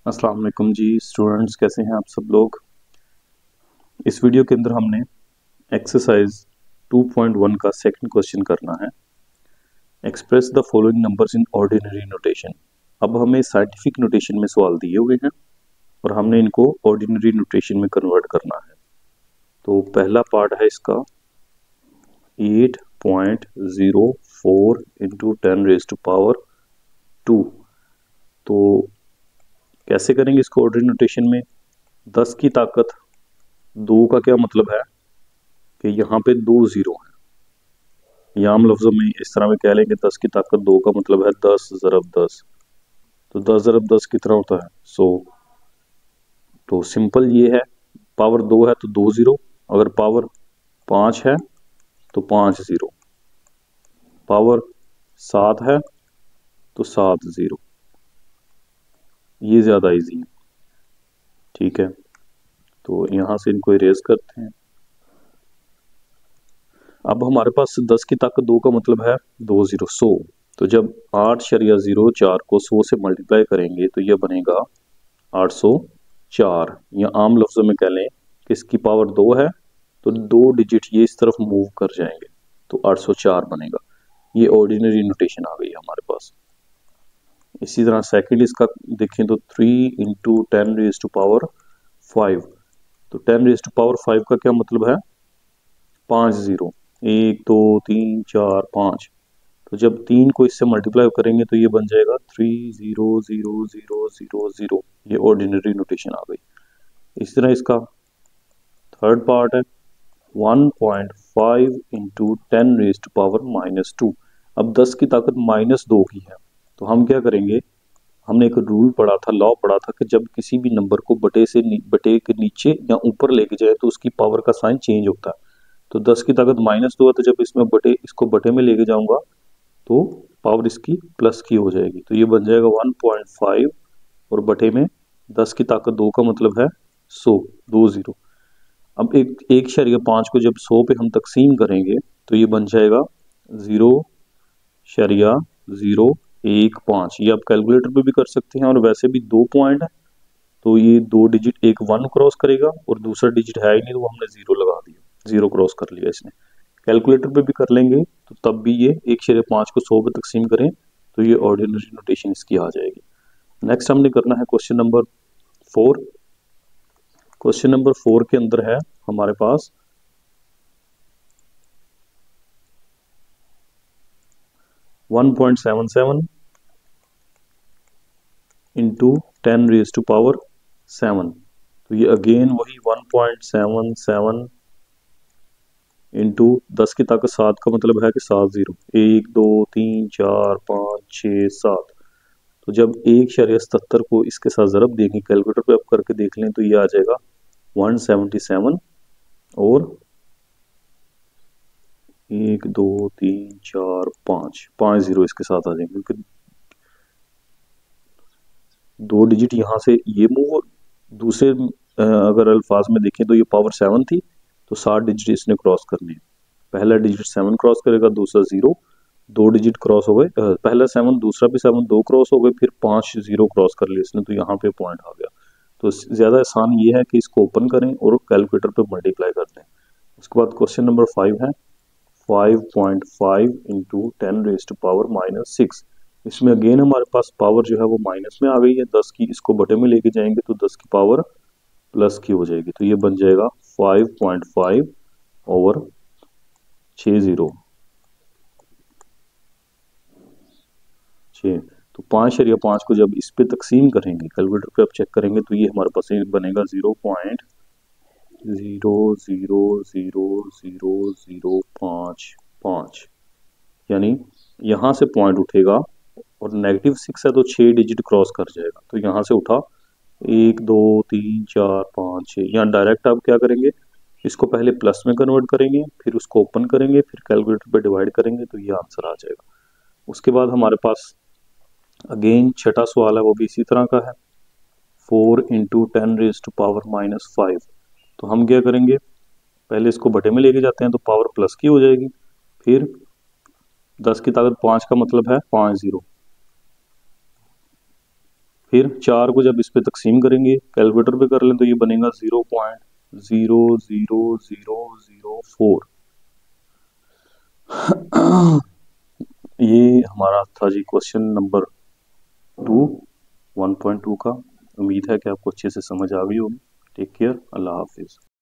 अस्सलाम वालेकुम जी स्टूडेंट्स, कैसे हैं आप सब लोग। इस वीडियो के अंदर हमने एक्सरसाइज 2.1 का सेकंड क्वेश्चन करना है। Express the following numbers in ordinary notation. अब हमें साइंटिफिक नोटेशन में सवाल दिए हुए हैं और हमने इनको ऑर्डिनरी नोटेशन में कन्वर्ट करना है। तो पहला पार्ट है इसका 8.04 इंटू 10⁻²। तो कैसे करेंगे इसको ऑर्डिनरी नोटेशन में। 10 की ताकत 2 का क्या मतलब है कि यहाँ पे 2 जीरो हैं, या आम लफ्जों में इस तरह में कह लेंगे 10 की ताकत 2 का मतलब है 10 ज़रब 10। तो 10 ज़रब 10 कितना होता है 100। तो सिंपल ये है, पावर 2 है तो 2 जीरो, अगर पावर 5 है तो 5 जीरो, पावर 7 है तो 7 जीरो। ये ज़्यादा इजी है, ठीक है। तो यहाँ से इनको इरेज करते हैं। अब हमारे पास 10 की ताकत 2 का मतलब है 2 जीरो 100। तो जब 8.04 को 100 से मल्टीप्लाई करेंगे तो यह बनेगा 804, या आम लफ्जों में कह लें कि इसकी पावर 2 है तो 2 डिजिट ये इस तरफ मूव कर जाएंगे तो 804 बनेगा। ये ऑर्डिनरी नोटेशन आ गई हमारे पास। इसी तरह सेकंड इसका देखें तो 3 इंटू 10⁻⁵। तो 10⁻⁵ का क्या मतलब है 5 जीरो, 1 2 3 4 5। तो जब 3 को इससे मल्टीप्लाई करेंगे तो ये बन जाएगा 3000000। ये ऑर्डिनरी नोटेशन आ गई। इस तरह इसका थर्ड पार्ट है 1.5 इंटू 10⁻²। अब 10 की ताकत -2 की है, तो हम क्या करेंगे, हमने एक रूल पढ़ा था, लॉ पढ़ा था कि जब किसी भी नंबर को बटे के नीचे या ऊपर लेके जाए तो उसकी पावर का साइन चेंज होता है। तो 10 की ताकत -2 है, तो जब इसको बटे में लेके जाऊंगा तो पावर इसकी प्लस की हो जाएगी। तो ये बन जाएगा 1.5 और बटे में 10 की ताकत 2 का मतलब है 100, 2 जीरो। अब 1.5 को जब 100 पे हम तकसीम करेंगे तो ये बन जाएगा 0.015। ये आप कैलकुलेटर पे भी कर सकते हैं, और वैसे भी 2 पॉइंट है तो ये 2 डिजिट, एक 1 क्रॉस करेगा और दूसरा डिजिट है ही नहीं तो वो हमने 0 लगा दिया, 0 क्रॉस कर लिया इसने। कैलकुलेटर पे भी कर लेंगे तो तब भी ये 1.5 को 100 पे तकसीम करें तो ये ऑर्डिनरी नोटेशन इसकी आ जाएगी। नेक्स्ट हमने करना है क्वेश्चन नंबर 4। क्वेश्चन नंबर 4 के अंदर है हमारे पास 1.77 इंटू 10⁻⁷। तो ये अगेन वही 1.77 इंटू 10 की ताकत 7 का मतलब है कि 7 जीरो, 1 2 3 4 5 6 7। तो जब 1.77 को इसके साथ ज़रब देंगे, कैलकुलेटर पे आप करके देख लें तो ये आ जाएगा 177, और 1 2 3 4 5 जीरो इसके साथ आ जाएंगे, क्योंकि 2 डिजिट यहाँ से ये मूव। दूसरे अगर अल्फाज में देखें तो ये पावर 7 थी तो 7 डिजिट इसने क्रॉस करने हैं। पहला डिजिट 7 क्रॉस करेगा, दूसरा 0, 2 डिजिट क्रॉस हो गए, पहला 7 दूसरा भी 7, 2 क्रॉस हो गए, फिर 5 जीरो क्रॉस कर लिए इसने, तो यहाँ पे पॉइंट आ गया। तो ज़्यादा आसान ये है कि इसको ओपन करें और कैलकुलेटर पे मल्टीप्लाई कर दें। उसके बाद क्वेश्चन नंबर 5 है 5.5 इंटू 10⁻⁻6। इसमें अगेन हमारे पास पावर जो है वो माइनस में आ गई है 10 की, इसको बटे में लेके जाएंगे तो 10 की पावर प्लस की हो जाएगी। तो ये बन जाएगा 5.5 ओवर 6 जीरो 6। तो 5.5 को जब इस पे तकसीम करेंगे, कैलकुलेटर पे आप चेक करेंगे तो ये हमारे पास बनेगा 0.0000055, यानी यहाँ से पॉइंट उठेगा और -6 है तो 6 डिजिट क्रॉस कर जाएगा। तो यहाँ से उठा 1 2 3 4 5 6। यहाँ डायरेक्ट आप क्या करेंगे, इसको पहले प्लस में कन्वर्ट करेंगे, फिर उसको ओपन करेंगे, फिर कैलकुलेटर पे डिवाइड करेंगे तो ये आंसर आ जाएगा। उसके बाद हमारे पास अगेन छठा सवाल है, वो भी इसी तरह का है 4 इंटू 10⁻⁻5। तो हम क्या करेंगे, पहले इसको बटे में लेके जाते हैं तो पावर प्लस की हो जाएगी, फिर 10 की ताकत 5 का मतलब है 5 जीरो, फिर 4 को जब इस पे तकसीम करेंगे, कैलकुलेटर पे कर लें, तो ये बनेगा 0.00004। ये हमारा था जी क्वेश्चन नंबर 2, 1.2 का। उम्मीद है कि आपको अच्छे से समझ आ गई होगी। टेक केयर, अल्लाह हाफिज़।